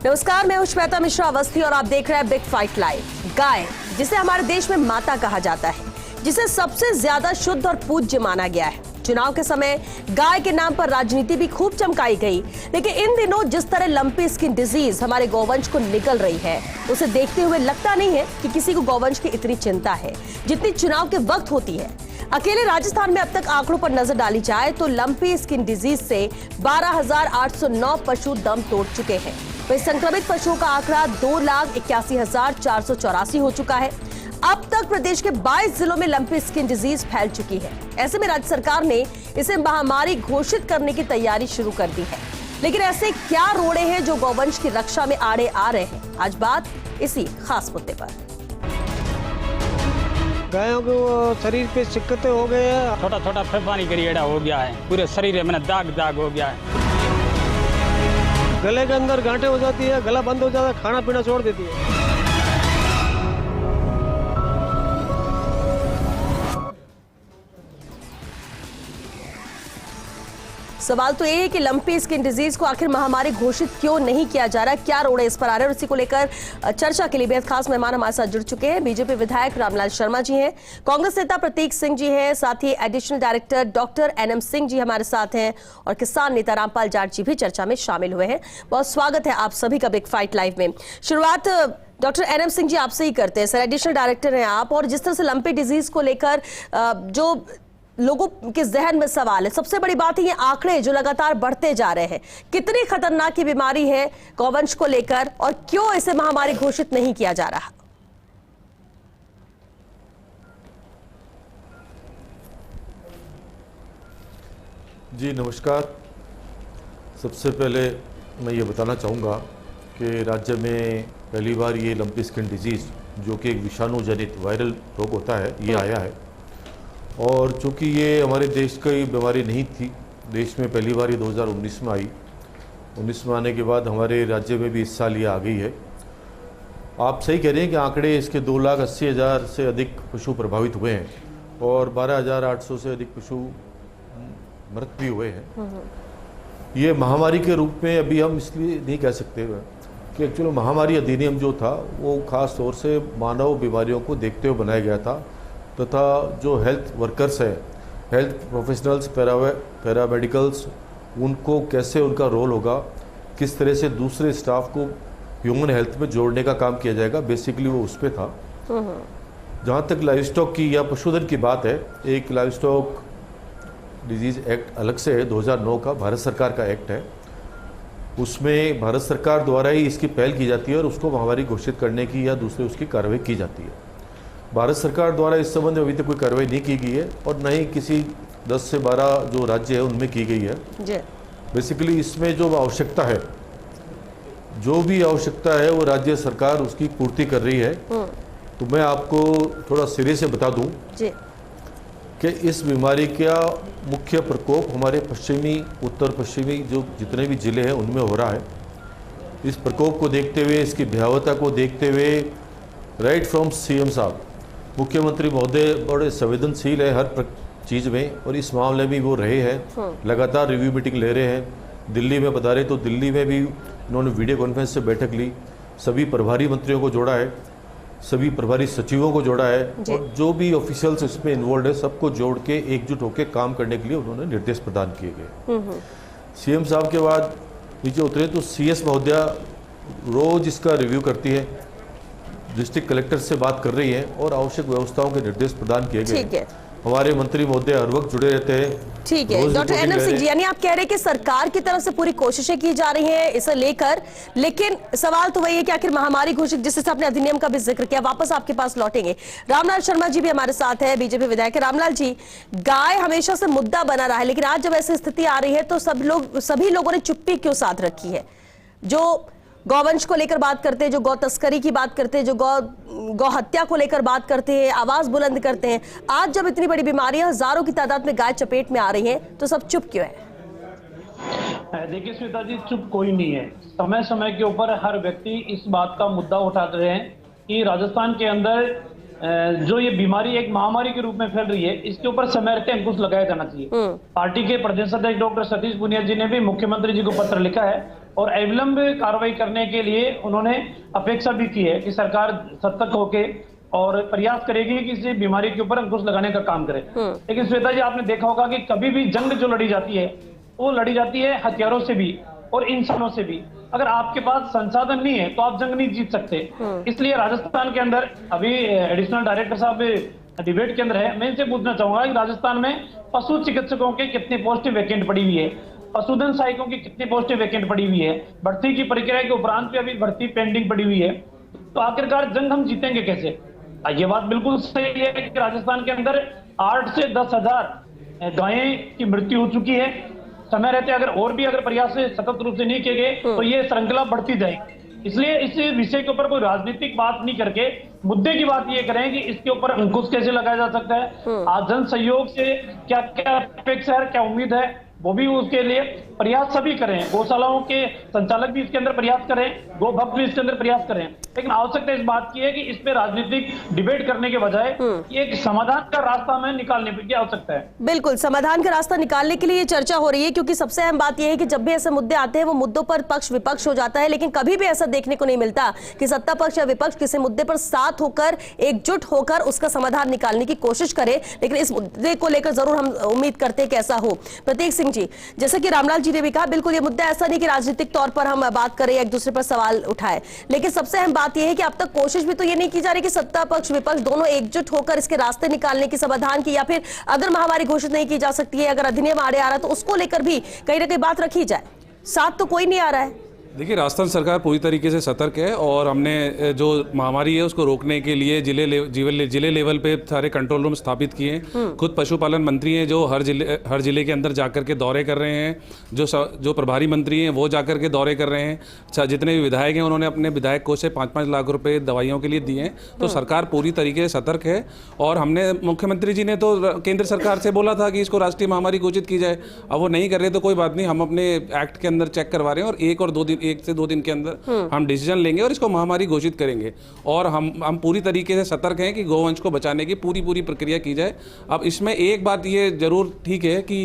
नमस्कार, मैं हूं श्वेता मिश्रा अवस्थी और आप देख रहे हैं बिग फाइट लाइव। गाय, जिसे हमारे देश में माता कहा जाता है, जिसे सबसे ज्यादा शुद्ध और पूज्य माना गया है। चुनाव के समय गाय के नाम पर राजनीति भी खूब चमकाई गई, लेकिन इन दिनों जिस तरह लंपी स्किन डिजीज हमारे गौवंश को निकल रही है, उसे देखते हुए लगता नहीं है कि किसी को गौवंश की इतनी चिंता है जितनी चुनाव के वक्त होती है। अकेले राजस्थान में अब तक आंकड़ों पर नजर डाली जाए तो लंपी स्किन डिजीज से 12,809 पशु दम तोड़ चुके हैं। वहीं संक्रमित पशुओं का आंकड़ा 2,81,484 हो चुका है। अब तक प्रदेश के 22 जिलों में लंपी स्किन डिजीज फैल चुकी है। ऐसे में राज्य सरकार ने इसे महामारी घोषित करने की तैयारी शुरू कर दी है। लेकिन ऐसे क्या रोड़े हैं जो गौवंश की रक्षा में आड़े आ रहे हैं? आज बात इसी खास मुद्दे पर। गायों को शरीर पे दिक्कतें हो गए हैं। छोटा छोटा फेफानी करिएड़ा हो गया है, पूरे शरीर में दाग दाग हो गया है। गले के अंदर गांठें हो जाती है, गला बंद हो जाता है, खाना पीना छोड़ देती है। सवाल तो ये है कि लंपी स्किन डिजीज को आखिर महामारी घोषित क्यों नहीं किया जा रहा, क्या रोड़े इस पर आ रहे हैं, और इसी को लेकर चर्चा के लिए बेहद खास मेहमान हमारे साथ जुड़ चुके हैं। बीजेपी विधायक रामलाल शर्मा जी हैं, कांग्रेस नेता प्रतीक सिंह जी हैं, साथ ही additional director doctor N M Singh ji हमारे साथ हैं, और किसान नेता रामपाल जाट जी भी चर्चा में शामिल हुए हैं। बहुत स्वागत है आप सभी का बिग फाइट लाइव में। शुरुआत डॉक्टर एनएम सिंह जी आपसे ही करते हैं। सर, एडिशनल डायरेक्टर हैं आप, और जिस तरह से लंपी डिजीज को लेकर जो लोगों के जहन में सवाल है, सबसे बड़ी बात है ये आंकड़े जो लगातार बढ़ते जा रहे हैं। कितनी खतरनाक ये बीमारी है गौवंश को लेकर, और क्यों इसे महामारी घोषित नहीं किया जा रहा? जी नमस्कार। सबसे पहले मैं ये बताना चाहूँगा कि राज्य में पहली बार ये लंपी स्किन डिजीज़, जो कि एक विषाणु जनित वायरल रोग होता है, ये आया है। और चूँकि ये हमारे देश की बीमारी नहीं थी, देश में पहली बार ये 2019 में आई। 19 में आने के बाद हमारे राज्य में भी इस साल ये आ गई है। आप सही कह रहे हैं कि आंकड़े इसके 2,80,000 से अधिक पशु प्रभावित हुए हैं और 12,800 से अधिक पशु मृत भी हुए हैं। ये महामारी के रूप में अभी हम इसलिए नहीं कह सकते कि एक्चुअली महामारी अधिनियम जो था वो खास तौर से मानव बीमारियों को देखते हुए बनाया गया था, तथा जो हेल्थ वर्कर्स हैं, हेल्थ प्रोफेशनल्स, पैरामेडिकल्स, उनको कैसे उनका रोल होगा, किस तरह से दूसरे स्टाफ को ह्यूमन हेल्थ में जोड़ने का काम किया जाएगा, बेसिकली वो उस पर था। जहाँ तक लाइव स्टॉक की या पशुधन की बात है, एक लाइव स्टॉक डिजीज़ एक्ट अलग से है, 2009 का भारत सरकार का एक्ट है। उसमें भारत सरकार द्वारा ही इसकी पहल की जाती है और उसको महामारी घोषित करने की या दूसरे उसकी कार्रवाई की जाती है। भारत सरकार द्वारा इस संबंध में अभी तक कोई कार्रवाई नहीं की गई है और न ही किसी 10 से 12 जो राज्य है उनमें की गई है। बेसिकली इसमें जो आवश्यकता है, जो भी आवश्यकता है वो राज्य सरकार उसकी पूर्ति कर रही है। तो मैं आपको थोड़ा सिरे से बता दूं कि इस बीमारी का मुख्य प्रकोप हमारे पश्चिमी, उत्तर पश्चिमी जो जितने भी ज़िले हैं उनमें हो रहा है। इस प्रकोप को देखते हुए, इसकी भयावहता को देखते हुए राइट फ्रॉम सीएम साहब, मुख्यमंत्री महोदय बड़े संवेदनशील है हर चीज़ में, और इस मामले में वो रहे हैं, लगातार रिव्यू मीटिंग ले रहे हैं। दिल्ली में बता रहे तो दिल्ली में भी उन्होंने वीडियो कॉन्फ्रेंस से बैठक ली, सभी प्रभारी मंत्रियों को जोड़ा है, सभी प्रभारी सचिवों को जोड़ा है, और जो भी ऑफिशियल्स इसमें इन्वॉल्व है सबको जोड़ के एकजुट होकर काम करने के लिए उन्होंने निर्देश प्रदान किए गए। सीएम साहब के बाद नीचे उतरे तो सीएस महोदया रोज इसका रिव्यू करती है, डिस्ट्रिक्ट कलेक्टर से बात कर रही है और आवश्यक व्यवस्थाओं के निर्देश प्रदान किए गए। हमारे मंत्री महोदय हर वक्त जुड़े रहते हैं। ठीक है डॉक्टर एनएम सिंह जी, यानी आप कह रहे हैं कि सरकार की तरफ से पूरी कोशिशें की जा रही हैं इसे लेकर, लेकिन सवाल तो वही है कि आखिर महामारी घोषित, जिस हिसाब ने अधिनियम का भी जिक्र किया, वापस आपके पास लौटेंगे। रामलाल शर्मा जी भी हमारे साथ है, बीजेपी विधायक। रामलाल जी, गाय हमेशा से मुद्दा बना रहा है, लेकिन आज जब ऐसी स्थिति आ रही है तो सभी लोगों ने चुप्पी क्यों साध रखी है? जो गौवंश को लेकर बात करते हैं, जो गौ तस्करी की बात करते हैं, जो गौ हत्या को लेकर बात करते हैं, आवाज बुलंद करते हैं, आज जब इतनी बड़ी बीमारियां हजारों की तादाद में गाय चपेट में आ रही हैं, तो सब चुप क्यों है? देखिए श्वेता जी, चुप कोई नहीं है। समय समय के ऊपर हर व्यक्ति इस बात का मुद्दा उठाते हैं कि राजस्थान के अंदर जो ये बीमारी एक महामारी के रूप में फैल रही है, इसके ऊपर समय रहते अंकुश लगाया जाना चाहिए। पार्टी के प्रदेश अध्यक्ष डॉक्टर सतीश पुनिया जी ने भी मुख्यमंत्री जी को पत्र लिखा है और अविलंब कार्रवाई करने के लिए उन्होंने अपेक्षा भी की है कि सरकार सतर्क होके और प्रयास करेगी कि इस बीमारी के ऊपर अंकुश लगाने का काम करे। लेकिन श्वेता जी, आपने देखा होगा कि कभी भी जंग जो लड़ी जाती है वो लड़ी जाती है हथियारों से भी और इंसानों से भी। अगर आपके पास संसाधन नहीं है तो आप जंग नहीं जीत सकते। इसलिए राजस्थान के अंदर अभी एडिशनल डायरेक्टर साहब डिबेट के अंदर है, मैं इनसे पूछना चाहूंगा कि राजस्थान में पशु चिकित्सकों के कितनी पोस्ट वैकेंट पड़ी हुई है, पशुधन सहायकों की कितनी पोस्ट वैकेंट पड़ी हुई है, भर्ती की प्रक्रिया के उपरांत भी अभी भर्ती पेंडिंग पड़ी हुई है। तो आखिरकार जंग हम जीतेंगे कैसे? ये बात बिल्कुल सही है कि राजस्थान के अंदर 8 से 10,000 गायें की मृत्यु हो चुकी है। समय रहते अगर प्रयास सतत रूप से नहीं किए गए तो ये श्रृंखला बढ़ती जाएगी। इसलिए इस विषय के ऊपर कोई राजनीतिक बात नहीं करके मुद्दे की बात ये करें कि इसके ऊपर अंकुश कैसे लगाया जा सकता है। आज जन सहयोग से क्या क्या अपेक्षा है, क्या उम्मीद है, वो भी उसके लिए प्रयास सभी करें। गौशालाओं के संचालक भी इसके अंदर प्रयास करें, गो भक्त भी इसके अंदर प्रयास करें। लेकिन आवश्यकता इस बात की है कि इस पे राजनीतिक डिबेट करने के बजाय एक समाधान का रास्ता हमें निकालने की आवश्यकता है। बिल्कुल, समाधान का रास्ता निकालने के लिए चर्चा हो रही है, क्योंकि सबसे अहम बात यह है कि जब भी ऐसे मुद्दे आते हैं वो मुद्दों पर पक्ष विपक्ष हो जाता है, लेकिन कभी भी ऐसा देखने को नहीं मिलता कि सत्ता पक्ष या विपक्ष किसी मुद्दे पर साथ होकर एकजुट होकर उसका समाधान निकालने की कोशिश करे। लेकिन इस मुद्दे को लेकर जरूर हम उम्मीद करते हैं कि ऐसा हो। प्रतीक सिंह जी, जैसे कि रामलाल जी ने भी कहा, बिल्कुल ये मुद्दा ऐसा नहीं कि राजनीतिक तौर पर हम बात करें, एक दूसरे पर सवाल उठाए, लेकिन सबसे अहम बात यह है कि अब तक कोशिश भी तो ये नहीं की जा रही कि सत्ता पक्ष विपक्ष दोनों एकजुट होकर इसके रास्ते निकालने की, समाधान की, या फिर अगर महामारी घोषित नहीं की जा सकती है, अगर अधिनियम आड़े आ रहा है तो उसको लेकर भी कहीं ना कहीं बात रखी जाए। साथ तो कोई नहीं आ रहा है। देखिए, राजस्थान सरकार पूरी तरीके से सतर्क है और हमने जो महामारी है उसको रोकने के लिए जिले लेवल पे सारे कंट्रोल रूम स्थापित किए हैं। खुद पशुपालन मंत्री हैं जो हर जिले के अंदर जाकर के दौरे कर रहे हैं। जो प्रभारी मंत्री हैं वो जाकर के दौरे कर रहे हैं। जितने भी विधायक हैं उन्होंने अपने विधायक कोष से 5-5 लाख रुपए दवाइयों के लिए दिए हैं। तो सरकार पूरी तरीके से सतर्क है और हमने मुख्यमंत्री जी ने तो केंद्र सरकार से बोला था कि इसको राष्ट्रीय महामारी घोषित की जाए। अब वो नहीं कर रहे तो कोई बात नहीं, हम अपने एक्ट के अंदर चेक करवा रहे हैं और 1 से 2 दिन के अंदर हम डिसीजन लेंगे और इसको महामारी घोषित करेंगे। और हम पूरी तरीके से सतर्क हैं कि गोवंश को बचाने की पूरी प्रक्रिया की जाए। अब इसमें एक बात ये जरूर ठीक है कि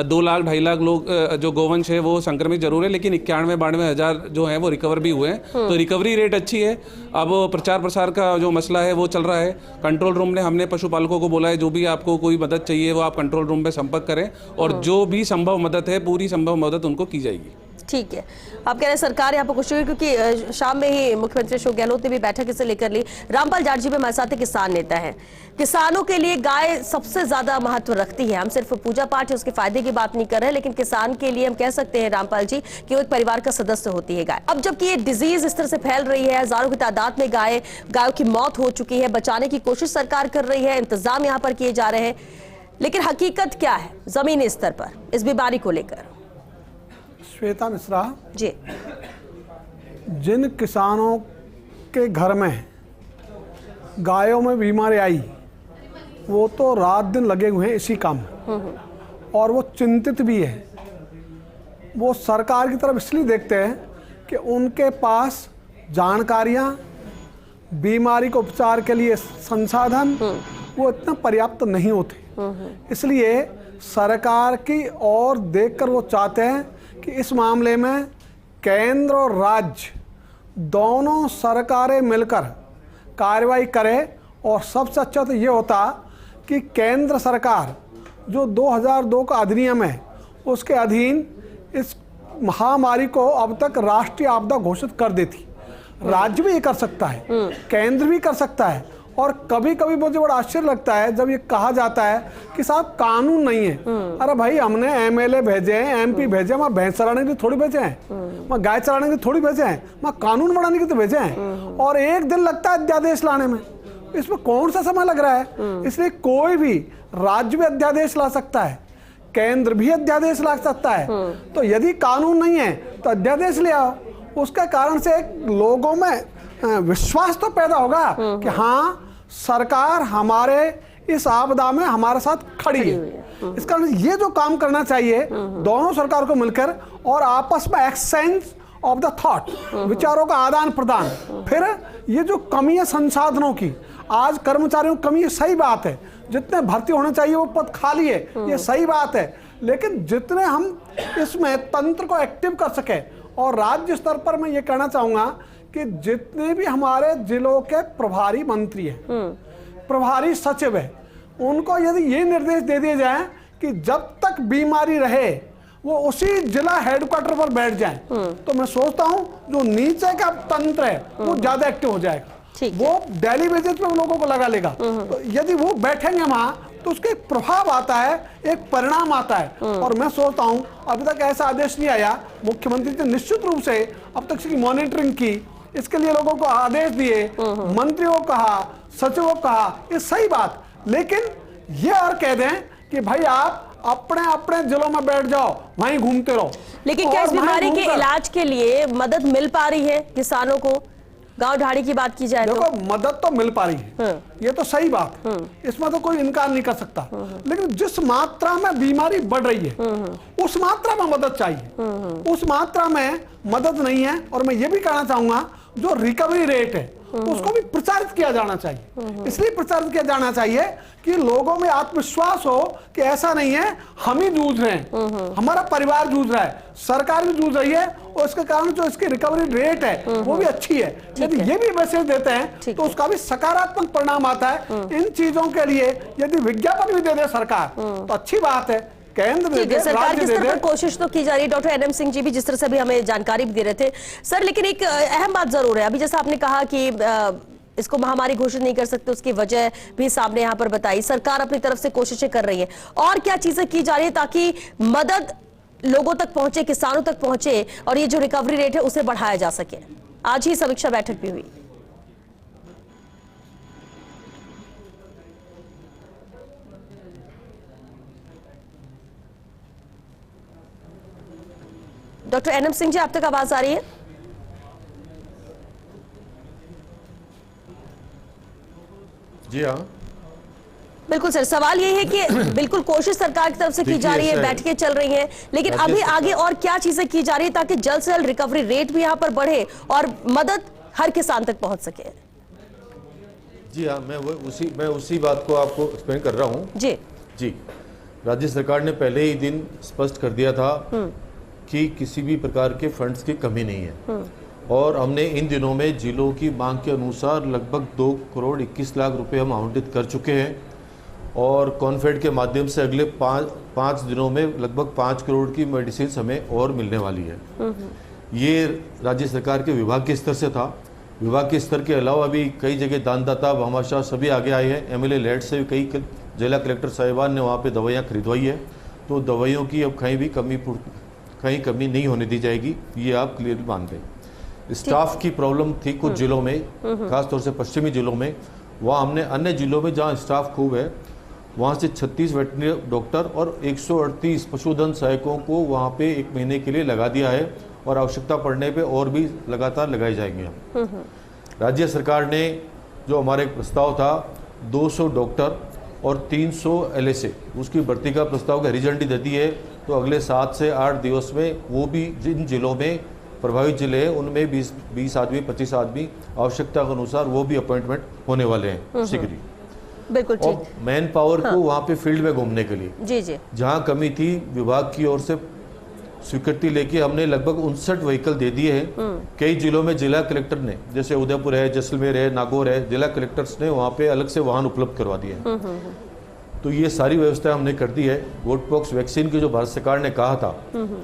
2 लाख 2.5 लाख लोग जो गोवंश है वो संक्रमित जरूर है, लेकिन 91-92 हज़ार जो है वो रिकवर भी हुए हैं। तो रिकवरी रेट अच्छी है। अब प्रचार प्रसार का जो मसला है वो चल रहा है। कंट्रोल रूम ने हमने पशुपालकों को बोला है जो भी आपको कोई मदद चाहिए वो आप कंट्रोल रूम पे संपर्क करें और जो भी संभव मदद है पूरी संभव मदद उनको की जाएगी। ठीक है, आप कह रहे हैं सरकार यहाँ पर कुछ, क्योंकि शाम में ही मुख्यमंत्री अशोक गहलोत ने भी बैठक इसे लेकर ली। रामपाल जाट जी भी हमारे साथ किसान नेता हैं। किसानों के लिए गाय सबसे ज्यादा महत्व रखती है। हम सिर्फ पूजा पाठ या उसके फायदे की बात नहीं कर रहे, लेकिन किसान के लिए हम कह सकते हैं रामपाल जी कि वो एक परिवार का सदस्य होती है गाय। अब जबकि ये डिजीज इस तरह से फैल रही है, हजारों की तादाद में गायों की मौत हो चुकी है, बचाने की कोशिश सरकार कर रही है, इंतजाम यहाँ पर किए जा रहे हैं, लेकिन हकीकत क्या है जमीनी स्तर पर इस बीमारी को लेकर? श्वेता मिश्रा जी, जिन किसानों के घर में गायों में बीमारी आई वो तो रात दिन लगे हुए हैं इसी काम में और वो चिंतित भी है। वो सरकार की तरफ इसलिए देखते हैं कि उनके पास जानकारियाँ, बीमारी को उपचार के लिए संसाधन वो इतना पर्याप्त नहीं होते। इसलिए सरकार की ओर देखकर वो चाहते हैं कि इस मामले में केंद्र और राज्य दोनों सरकारें मिलकर कार्रवाई करें। और सबसे अच्छा तो ये होता कि केंद्र सरकार जो 2002 का अधिनियम है उसके अधीन इस महामारी को अब तक राष्ट्रीय आपदा घोषित कर देती। राज्य भी ये कर सकता है, केंद्र भी कर सकता है। और कभी कभी मुझे बड़ा आश्चर्य लगता है जब ये कहा जाता है कि साहब कानून नहीं है। अरे भाई, हमने एमएलए भेजे हैं, एमपी भेजे हैं, वहाँ भैंस चराने के लिए थोड़ी भेजे हैं, वहाँ गाय चराने के लिए थोड़ी भेजे हैं, वहाँ कानून बनाने के लिए तो भेजे हैं। और 1 दिन लगता है अध्यादेश लाने में, इसमें कौन सा समय लग रहा है? इसलिए कोई भी राज्य भी अध्यादेश ला सकता है, केंद्र भी अध्यादेश ला सकता है। तो यदि कानून नहीं है तो अध्यादेश ले आओ। उसके कारण से लोगों में विश्वास तो पैदा होगा कि हाँ, सरकार हमारे इस आपदा में हमारे साथ खड़ी है। इस कारण ये जो काम करना चाहिए दोनों सरकार को मिलकर और आपस में एक्सचेंज ऑफ द थॉट, विचारों का आदान प्रदान। फिर ये जो कमी है संसाधनों की, आज कर्मचारियों की कमी, ये सही बात है। जितने भर्ती होने चाहिए वो पद खाली है, ये सही बात है। लेकिन जितने हम इसमें तंत्र को एक्टिव कर सके, और राज्य स्तर पर मैं ये कहना चाहूंगा कि जितने भी हमारे जिलों के प्रभारी मंत्री हैं, प्रभारी सचिव है, उनको यदि ये निर्देश दे दिए जाए कि जब तक बीमारी रहे वो उसी जिला हेडक्वार्टर पर बैठ जाएं, तो मैं सोचता हूं जो नीचे का तंत्र है वो ज्यादा एक्टिव हो जाएगा। वो डेली बेसिस पे लोगों को लगा लेगा। तो यदि वो बैठेंगे वहां तो उसके एक प्रभाव आता है, एक परिणाम आता है। और मैं सोचता हूं अभी तक ऐसा आदेश नहीं आया, मुख्यमंत्री ने निश्चित रूप से अब तक इसकी मॉनिटरिंग की, इसके लिए लोगों को आदेश दिए, मंत्रियों को कहा, सचिवों को कहा, ये सही बात। लेकिन ये और कह दें कि भाई आप अपने अपने जिलों में बैठ जाओ, वहीं घूमते रहो। लेकिन क्या इस बीमारी के इलाज के लिए मदद मिल पा रही है किसानों को? गांव ढाड़ी की बात की जाए तो देखो, मदद तो मिल पा रही है, ये तो सही बात, इसमें तो कोई इनकार नहीं कर सकता। लेकिन जिस मात्रा में बीमारी बढ़ रही है उस मात्रा में मदद चाहिए, उस मात्रा में मदद नहीं है। और मैं ये भी कहना चाहूंगा जो रिकवरी रेट है उसको भी प्रचारित किया जाना चाहिए। इसलिए प्रचारित किया जाना चाहिए कि लोगों में आत्मविश्वास हो कि ऐसा नहीं है हम ही जूझ रहे हैं, हमारा परिवार जूझ रहा है, सरकार भी जूझ रही है, और इसके कारण जो इसकी रिकवरी रेट है वो भी अच्छी है। यदि ये भी मैसेज देते हैं तो उसका भी सकारात्मक परिणाम आता है। इन चीजों के लिए यदि विज्ञापन भी दे दे सरकार तो अच्छी बात है। सरकार के स्तर पर कोशिश तो की जा रही है। डॉक्टर एनएम सिंह जी भी जिस तरह से भी हमें जानकारी भी दे रहे थे सर, लेकिन एक अहम बात जरूर है, अभी जैसा आपने कहा कि इसको महामारी घोषित नहीं कर सकते, उसकी वजह भी सामने यहाँ पर बताई। सरकार अपनी तरफ से कोशिशें कर रही है, और क्या चीजें की जा रही है ताकि मदद लोगों तक पहुंचे, किसानों तक पहुंचे, और ये जो रिकवरी रेट है उसे बढ़ाया जा सके? आज ही समीक्षा बैठक भी हुई। डॉक्टर एनएम सिंह जी, आप तक आवाज आ रही है? जी हाँ, बिल्कुल सर, सवाल ये है कि बिल्कुल कोशिश सरकार की तरफ से की जा रही है, बैठकें चल रही हैं, लेकिन अभी आगे और क्या चीजें की जा रही है ताकि जल्द से जल्द रिकवरी रेट भी यहाँ पर बढ़े और मदद हर किसान तक पहुंच सके? जी हाँ, मैं उसी बात को आपको एक्सप्लेन कर रहा हूँ। जी, राज्य सरकार ने पहले ही दिन स्पष्ट कर दिया था कि किसी भी प्रकार के फंड्स की कमी नहीं है, और हमने इन दिनों में जिलों की मांग के अनुसार लगभग 2 करोड़ 21 लाख रुपए हम आवंटित कर चुके हैं, और कॉन्फेड के माध्यम से अगले 5 दिनों में लगभग 5 करोड़ की मेडिसिन हमें और मिलने वाली है। ये राज्य सरकार के विभाग के स्तर से था। विभाग के स्तर के अलावा भी कई जगह दानदाता, भामाशाह सभी आगे आए हैं। एमएलए लेड से कई जिला कलेक्टर साहिबान ने वहाँ पे दवाइयाँ खरीदवाई है, तो दवाइयों की अब कहीं कमी नहीं होने दी जाएगी, ये आप क्लियरली मान दें। स्टाफ की प्रॉब्लम थी कुछ जिलों में, खासतौर से पश्चिमी जिलों में। वहाँ हमने अन्य जिलों में जहाँ स्टाफ खूब है वहाँ से 36 वेटरनरी डॉक्टर और 138 पशुधन सहायकों को वहाँ पे 1 महीने के लिए लगा दिया है, और आवश्यकता पड़ने पे और भी लगातार लगाए जाएंगे हम। राज्य सरकार ने जो हमारे प्रस्ताव था 200 डॉक्टर और 300 LSA, उसकी भर्ती का प्रस्ताव हरी झंडी दे दी है। तो अगले 7 से 8 दिवस में वो भी जिन जिलों में प्रभावित जिले हैं उनमें 20 आदमी 25 आदमी आवश्यकता के अनुसार वो भी अपॉइंटमेंट होने वाले हैं शीघ्र ही। बिल्कुल ठीक। मैन पावर को वहाँ पे फील्ड में घूमने के लिए जी जहाँ कमी थी विभाग की ओर से स्वीकृति लेके हमने लगभग 59 व्हीकल दे दिए हैं। कई जिलों में जिला कलेक्टर ने, जैसे उदयपुर है, जैसलमेर है, नागौर है, जिला कलेक्टर्स ने वहाँ पे अलग से वाहन उपलब्ध करवा दिए हैं। तो ये सारी व्यवस्था हमने कर दी है। गोटपॉक्स वैक्सीन की जो भारत सरकार ने कहा था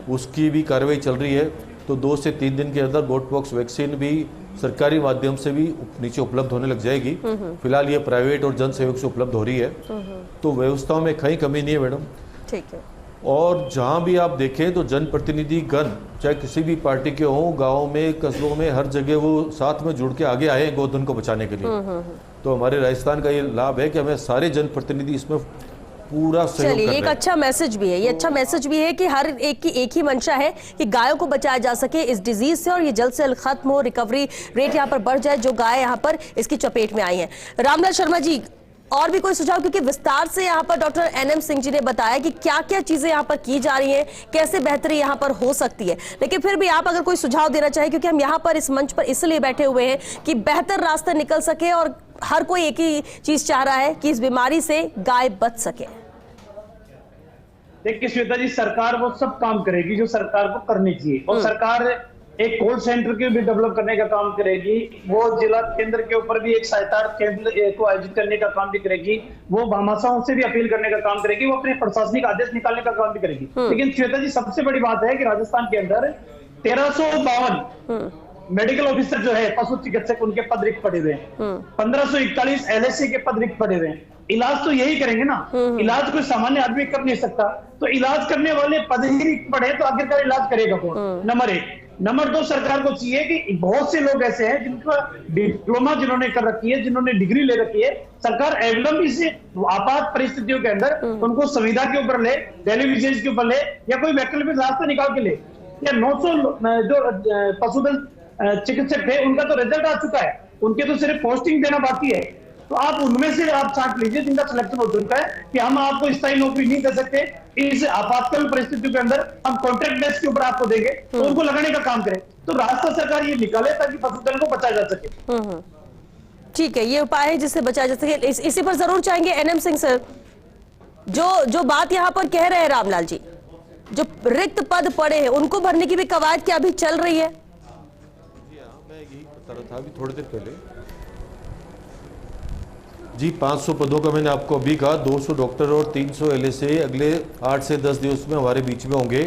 उसकी भी कार्रवाई चल रही है। तो 2 से 3 दिन के अंदर गोटपॉक्स वैक्सीन भी सरकारी माध्यम से भी नीचे उपलब्ध होने लग जाएगी। फिलहाल ये प्राइवेट और जन सहयोग से उपलब्ध हो रही है। तो व्यवस्थाओं में कहीं कमी नहीं है मैडम। ठीक है। और जहाँ भी आप देखें तो जनप्रतिनिधि गण चाहे किसी भी पार्टी के हों, गाँव में, कस्बों में, हर जगह वो साथ में जुड़ के आगे आए हैं गोधन को बचाने के लिए। तो हमारे राजस्थान का ये लाभ है कि हमें सारे जनप्रतिनिधि इसमें पूरा सहयोग कर रहे हैं। चलिए, एक अच्छा मैसेज भी है, ये अच्छा मैसेज भी है कि हर एक की एक ही मंशा है कि गायों को बचाया जा सके इस डिजीज से, और ये जल्द से जल्द खत्म हो, रिकवरी रेट यहाँ पर बढ़ जाए जो गाय यहाँ पर इसकी चपेट में आई है। रामलाल शर्मा जी, और भी कोई सुझाव, क्योंकि विस्तार से यहाँ पर डॉक्टर एनएम सिंह जी ने बताया कि क्या क्या चीजें यहाँ पर की जा रही हैं, कैसे बेहतरी यहाँ पर हो सकती है, लेकिन फिर भी आप अगर कोई सुझाव देना चाहें, क्योंकि हम यहाँ पर इस मंच पर इसलिए बैठे हुए हैं कि बेहतर रास्ता निकल सके और हर कोई एक ही चीज चाह रहा है कि इस बीमारी से गाय बच सके। देखिए श्वेता जी, सरकार वो सब काम करेगी जो सरकार को करनी चाहिए, और सरकार एक कॉल सेंटर के भी डेवलप करने का काम करेगी। वो जिला केंद्र के ऊपर भी एक सहायता केंद्र को आयोजित करने का काम भी करेगी। वो भामाशाहों से भी अपील करने का काम करेगी। वो अपने प्रशासनिक आदेश निकालने का काम भी करेगी। लेकिन श्वेता जी, सबसे बड़ी बात है कि राजस्थान के अंदर 1352 मेडिकल ऑफिसर जो है, पशु चिकित्सक, उनके पद रिक्त पड़े हुए हैं। 1541 LSC के पद रिक्त पड़े हुए हैं। इलाज तो यही करेंगे ना, इलाज कोई सामान्य आदमी कर नहीं सकता। तो इलाज करने वाले पद ही रिक्त पड़े तो आखिरकार इलाज करेगा कौन? नंबर 1। नंबर 2, सरकार को चाहिए कि बहुत से लोग ऐसे हैं जिनका डिप्लोमा जिन्होंने कर रखी है, जिन्होंने डिग्री ले रखी है, सरकार एवलम से आपात परिस्थितियों के अंदर उनको संविदा के ऊपर ले, डेली विजेज के ऊपर ले, या कोई वैकल्पिक रास्ता निकाल के ले। या 900 जो पशुधन चिकित्सक थे, उनका तो रिजल्ट आ चुका है, उनके तो सिर्फ पोस्टिंग देना बाकी है। तो आप उनमें से आप छांट लीजिए जिनका सिलेक्शन हो चुका है कि हम आपको स्थायी नौकरी नहीं दे सकते, इस आपातकालीन परिस्थितियों के अंदर हम कॉन्ट्रैक्ट बेस के ऊपर आपको देंगे, तो उनको लगाने का काम करें। तो रास्ता सरकार ये निकाले ताकि पशुधन को बचाया जा सके। ठीक है, ये उपाय है जिससे बचाया जा सके। इसी पर जरूर चाहेंगे NM सिंह सर, जो बात यहाँ पर कह रहे हैं रामलाल जी, जो रिक्त पद पड़े हैं उनको भरने की भी कवायद क्या अभी चल रही है? मैं यही बता रहा था अभी थोड़ी देर पहले जी, 500 पदों का मैंने आपको अभी कहा। 200 डॉक्टर और 300 LSA अगले 8 से 10 दिवस में हमारे बीच में होंगे।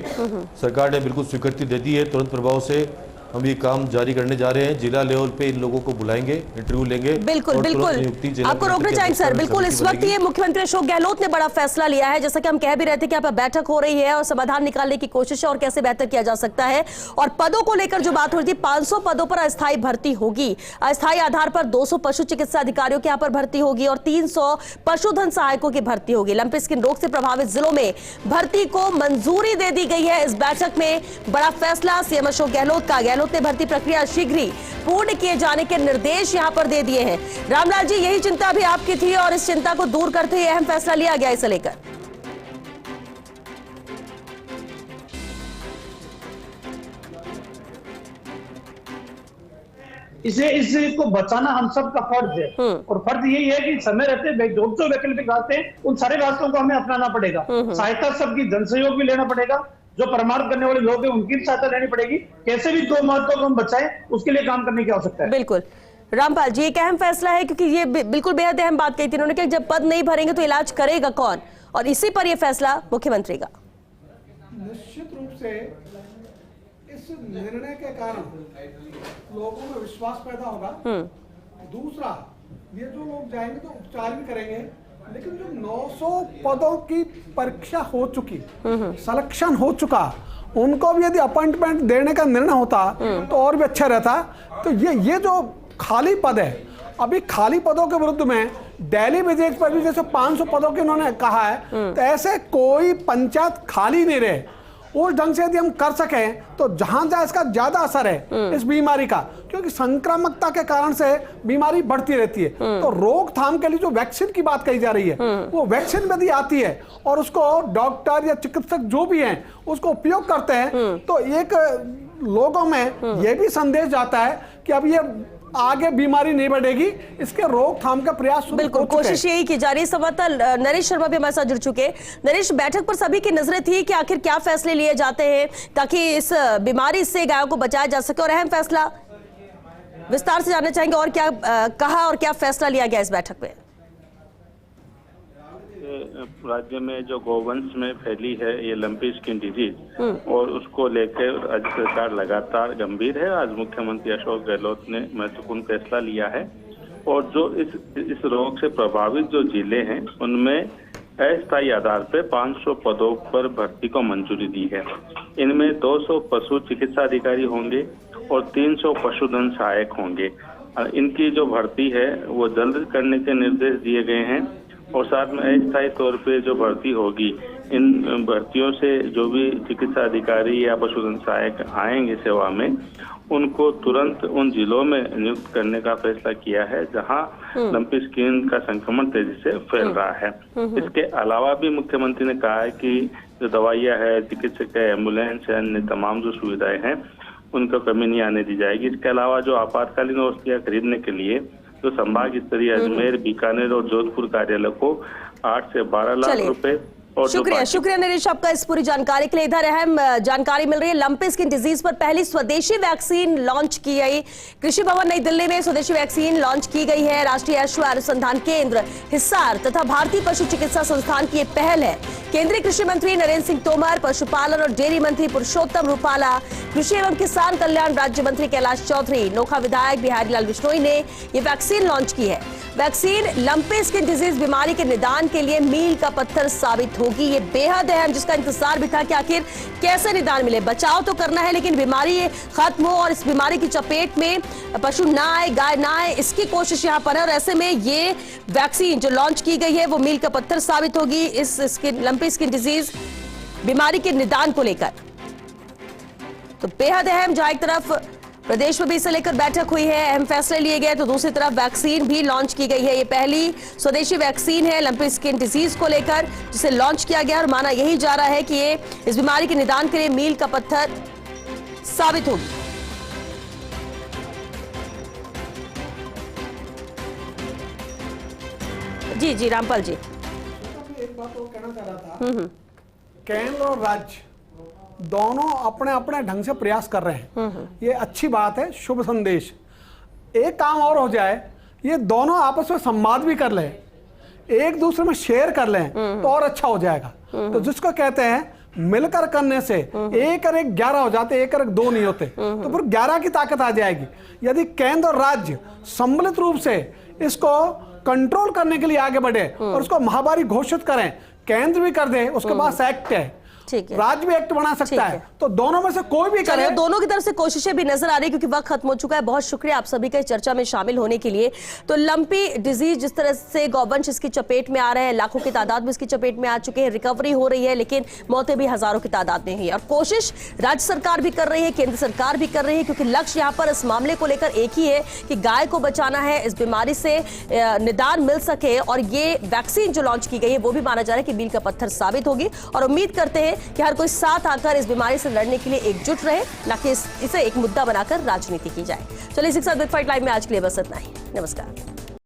सरकार ने बिल्कुल स्वीकृति दे दी है। तुरंत प्रभाव से हम ये काम जारी करने जा रहे हैं। जिला लेवल पे इन लोगों को बुलाएंगे, इंटरव्यू लेंगे। बिल्कुल बिल्कुल, आपको रोकना चाहेंगे सर। बिल्कुल, इस वक्त ये मुख्यमंत्री अशोक गहलोत ने बड़ा फैसला लिया है, जैसा कि हम कह भी रहे थे कि यहाँ पर बैठक हो रही है और समाधान निकालने की कोशिश है और कैसे बेहतर किया जा सकता है। और पदों को लेकर जो बात हो रही थी, 500 पदों पर अस्थायी भर्ती होगी। अस्थायी आधार पर 200 पशु चिकित्सा अधिकारियों के यहाँ पर भर्ती होगी और 300 पशुधन सहायकों की भर्ती होगी। लंपी स्किन रोग से प्रभावित जिलों में भर्ती को मंजूरी दे दी गई है। इस बैठक में बड़ा फैसला सीएम अशोक गहलोत का। गहलोत ने भर्ती प्रक्रिया शीघ्र ही पूर्ण किए जाने के निर्देश यहां पर दे दिए हैं। रामलाल जी, यही चिंता भी आपकी थी और इस चिंता को दूर करते हुए अहम फैसला लिया गया इसे लेकर। इसको बचाना हम सब का फर्ज है, और फर्ज यही है कि समय रहते जो वैकल्पिक रास्ते हैं उन सारे रास्तों को हमें अपनाना पड़ेगा। सहायता सबकी, जन सहयोग भी लेना पड़ेगा, जो परमार्थ करने वाले लोग हैं उनकी भी सहायता लेनी पड़ेगी। कैसे भी गौ माता को हम बचाएं, उसके लिए काम करने की आवश्यकता है। बिल्कुल रामपाल जी, एक अहम फैसला है क्योंकि ये बिल्कुल बेहद अहम बात कही थी उन्होंने कि जब पद नहीं भरेंगे तो इलाज करेगा कौन, और इसी पर यह फैसला मुख्यमंत्री का। निश्चित रूप से इस निर्णय के कारण लोगों में विश्वास पैदा होगा। दूसरा, ये जो लोग जाएंगे तो उपचार भी करेंगे, लेकिन जो 900 पदों की परीक्षा हो चुकी, सिलेक्शन हो चुका, उनको भी यदि अपॉइंटमेंट देने का निर्णय होता तो और भी अच्छा रहता। तो ये जो खाली पद है, अभी खाली पदों के विरुद्ध में डेली विजेज पर भी जैसे 500 पदों के उन्होंने कहा है, तो ऐसे कोई पंचायत खाली नहीं रहे। उस ढंग से यदि हम कर सकें तो जहां जहां इसका ज्यादा असर है इस बीमारी का, क्योंकि संक्रामकता के कारण से बीमारी बढ़ती रहती है, तो रोकथाम के लिए जो वैक्सीन की बात कही जा रही है, वो वैक्सीन यदि आती है और उसको डॉक्टर या चिकित्सक जो भी हैं उसको उपयोग करते हैं, तो एक लोगों में यह भी संदेश जाता है कि अब ये आगे बीमारी नहीं बढ़ेगी, इसके रोकथाम का प्रयास बिल्कुल कोशिश यही की जा रही है। संवाददाता नरेश शर्मा भी हमारे साथ जुड़ चुके हैं। नरेश, बैठक पर सभी की नजरें थी कि आखिर क्या फैसले लिए जाते हैं ताकि इस बीमारी से गायों को बचाया जा सके, और अहम फैसला विस्तार से जानना चाहेंगे और क्या कहा और क्या फैसला लिया गया इस बैठक में। राज्य में जो गौवंश में फैली है ये लंपी स्किन डिजीज, और उसको लेकर राज्य सरकार लगातार गंभीर है। आज मुख्यमंत्री अशोक गहलोत ने महत्वपूर्ण फैसला लिया है, और जो इस रोग से प्रभावित जो जिले हैं उनमें अस्थायी आधार पर 500 पदों पर भर्ती को मंजूरी दी है। इनमें 200 पशु चिकित्सा अधिकारी होंगे और 300 पशुधन सहायक होंगे। इनकी जो भर्ती है वो जल्द करने के निर्देश दिए गए हैं, और साथ में अस्थायी तौर पे जो भर्ती होगी, इन भर्तियों से जो भी चिकित्सा अधिकारी या पशुधन सहायक आएंगे सेवा में, उनको तुरंत उन जिलों में नियुक्त करने का फैसला किया है जहां लंपी स्किन का संक्रमण तेजी से फैल रहा है। इसके अलावा भी मुख्यमंत्री ने कहा है कि जो दवाइयां है, चिकित्सक है, एम्बुलेंस है, अन्य तमाम जो सुविधाएं हैं उनको कमी नहीं आने दी जाएगी। इसके अलावा जो आपातकालीन औषधियां खरीदने के लिए जो संभाग स्तरीय अजमेर, बीकानेर और जोधपुर कार्यालय को 8 से 12 लाख चलिए। रुपए और शुक्रिया नरेश आपका इस पूरी जानकारी के लिए। इधर अहम जानकारी मिल रही है, लंपी स्किन डिजीज पर पहली स्वदेशी वैक्सीन लॉन्च की गई। कृषि भवन नई दिल्ली में स्वदेशी वैक्सीन लॉन्च की गई है। राष्ट्रीय अश्व अनुसंधान केंद्र हिसार तथा भारतीय पशु चिकित्सा संस्थान की ये पहल है। केंद्रीय कृषि मंत्री नरेंद्र सिंह तोमर, पशुपालन और डेयरी मंत्री पुरुषोत्तम रूपाला, कृषि एवं किसान कल्याण राज्य मंत्री कैलाश चौधरी, नोखा विधायक बिहारी लाल बिश्नोई ने ये वैक्सीन लॉन्च की है। वैक्सीन लंपी स्किन डिजीज बीमारी के निदान के लिए मील का पत्थर साबित होगी। ये बेहद अहम, जिसका इंतजार भी था कि आखिर कैसे निदान मिले। बचाव तो करना है लेकिन बीमारी खत्म हो और इस बीमारी की चपेट में पशु ना आए, गाय ना आए, इसकी कोशिश यहाँ पर है। और ऐसे में ये वैक्सीन जो लॉन्च की गई है वो मील का पत्थर साबित होगी इस लंपी स्किन डिजीज बीमारी के निदान को लेकर। तो बेहद अहम, जहां एक तरफ प्रदेश में भी इसे लेकर बैठक हुई है, अहम फैसले लिए गए, तो दूसरी तरफ वैक्सीन भी लॉन्च की गई है। ये पहली स्वदेशी वैक्सीन है लंपी स्किन डिजीज को लेकर जिसे लॉन्च किया गया और माना यही जा रहा है कि ये इस बीमारी के निदान के लिए मील का पत्थर साबित होगी। जी रामपाल जी, एक बात और कहना चाह रहा था, केंद्र और राज्य दोनों अपने अपने ढंग से प्रयास कर रहे हैं। ये अच्छी बात है, शुभ संदेश। एक काम और हो जाए, ये दोनों आपस में संवाद भी कर लें, एक दूसरे में शेयर कर लें तो और अच्छा हो जाएगा। तो जिसको कहते हैं मिलकर करने से 1 और 1 11 हो जाते, 1 और 1 2 नहीं होते, तो फिर 11 की ताकत आ जाएगी। यदि केंद्र और राज्य सम्मिलित रूप से इसको कंट्रोल करने के लिए आगे बढ़े और उसको महामारी घोषित करें, केंद्र भी कर दे, उसके पास एक्ट है, ठीक है, राज्य भी एक्ट बना सकता है, तो दोनों में से कोई भी करे। दोनों की तरफ से कोशिशें भी नजर आ रही है क्योंकि वक्त खत्म हो चुका है। बहुत शुक्रिया आप सभी का इस चर्चा में शामिल होने के लिए। तो लंपी डिजीज जिस तरह से गौवंश इसकी चपेट में आ रहे हैं, लाखों की तादाद में इसकी चपेट में आ चुके हैं, रिकवरी हो रही है लेकिन मौतें भी हजारों की तादाद में ही। और कोशिश राज्य सरकार भी कर रही है, केंद्र सरकार भी कर रही है, क्योंकि लक्ष्य यहाँ पर इस मामले को लेकर एक ही है कि गाय को बचाना है, इस बीमारी से निदान मिल सके। और ये वैक्सीन जो लॉन्च की गई है वो भी माना जा रहा है कि मील का पत्थर साबित होगी। और उम्मीद करते हैं कि हर कोई साथ आकर इस बीमारी से लड़ने के लिए एकजुट रहे, ना कि इसे एक मुद्दा बनाकर राजनीति की जाए। चलिए इसी के साथ बिग फाइट लाइव में आज के लिए बस इतना ही। नमस्कार।